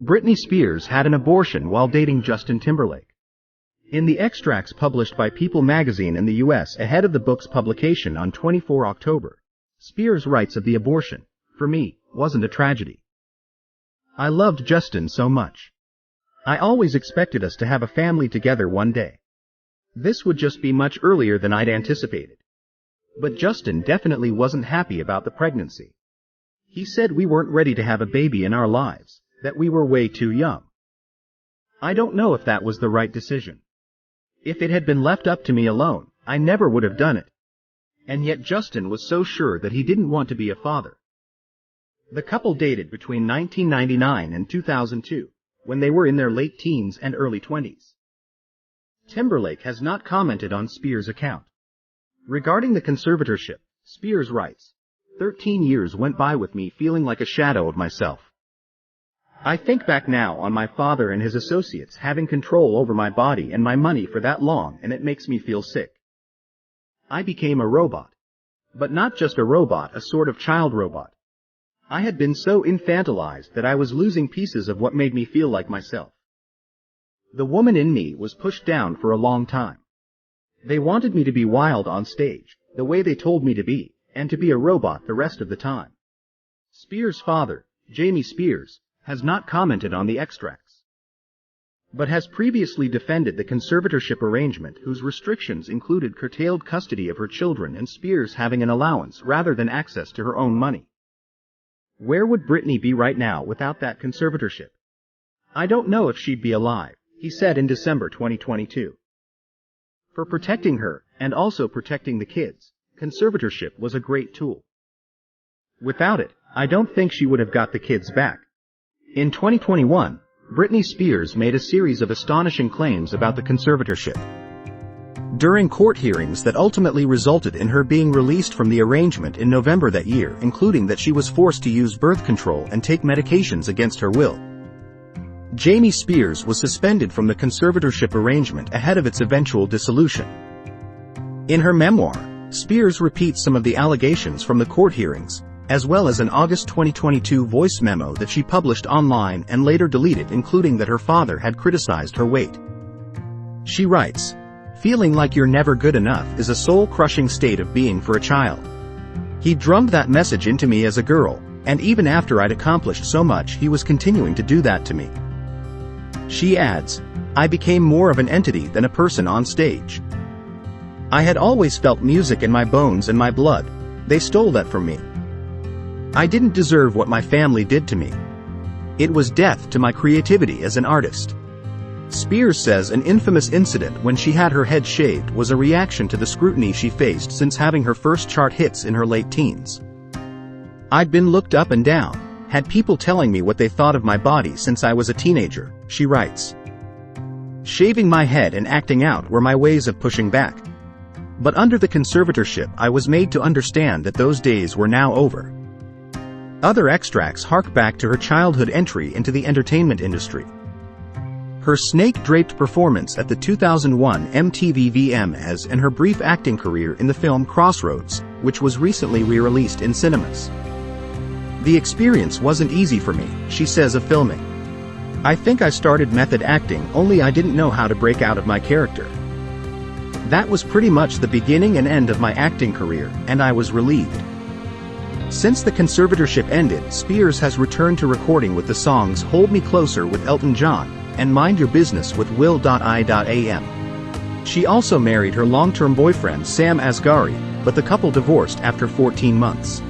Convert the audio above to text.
Britney Spears had an abortion while dating Justin Timberlake. In the extracts published by People magazine in the U.S. ahead of the book's publication on 24 October, Spears writes of the abortion, "For me, wasn't a tragedy. I loved Justin so much. I always expected us to have a family together one day. This would just be much earlier than I'd anticipated. But Justin definitely wasn't happy about the pregnancy. He said we weren't ready to have a baby in our lives, that we were way too young. I don't know if that was the right decision. If it had been left up to me alone, I never would have done it. And yet Justin was so sure that he didn't want to be a father." The couple dated between 1999 and 2002, when they were in their late teens and early 20s. Timberlake has not commented on Spears' account. Regarding the conservatorship, Spears writes, 13 years went by with me feeling like a shadow of myself. I think back now on my father and his associates having control over my body and my money for that long, and it makes me feel sick. I became a robot. But not just a robot, a sort of child robot. I had been so infantilized that I was losing pieces of what made me feel like myself. The woman in me was pushed down for a long time. They wanted me to be wild on stage, the way they told me to be, and to be a robot the rest of the time." Spears' father, Jamie Spears, has not commented on the extracts, but has previously defended the conservatorship arrangement whose restrictions included curtailed custody of her children and Spears having an allowance rather than access to her own money. "Where would Britney be right now without that conservatorship? I don't know if she'd be alive," he said in December 2022. For protecting her, and also protecting the kids, conservatorship was a great tool. Without it, I don't think she would have got the kids back. In 2021, Britney Spears made a series of astonishing claims about the conservatorship. During court hearings that ultimately resulted in her being released from the arrangement in November that year, including that she was forced to use birth control and take medications against her will. Jamie Spears was suspended from the conservatorship arrangement ahead of its eventual dissolution. In her memoir, Spears repeats some of the allegations from the court hearings, as well as an August 2022 voice memo that she published online and later deleted, including that her father had criticized her weight. She writes, "Feeling like you're never good enough is a soul-crushing state of being for a child. He drummed that message into me as a girl, and even after I'd accomplished so much he was continuing to do that to me." She adds, "I became more of an entity than a person on stage. I had always felt music in my bones and my blood. They stole that from me. I didn't deserve what my family did to me. It was death to my creativity as an artist." Spears says an infamous incident when she had her head shaved was a reaction to the scrutiny she faced since having her first chart hits in her late teens. "I'd been looked up and down, had people telling me what they thought of my body since I was a teenager," she writes. "Shaving my head and acting out were my ways of pushing back. But under the conservatorship I was made to understand that those days were now over." Other extracts hark back to her childhood entry into the entertainment industry. Her snake-draped performance at the 2001 MTV VMAs and her brief acting career in the film Crossroads, which was recently re-released in cinemas. "The experience wasn't easy for me," she says of filming. "I think I started method acting, only I didn't know how to break out of my character. That was pretty much the beginning and end of my acting career, and I was relieved." Since the conservatorship ended, Spears has returned to recording with the songs Hold Me Closer with Elton John and Mind Your Business with Will.I.am. She also married her long-term boyfriend Sam Asghari, but the couple divorced after 14 months.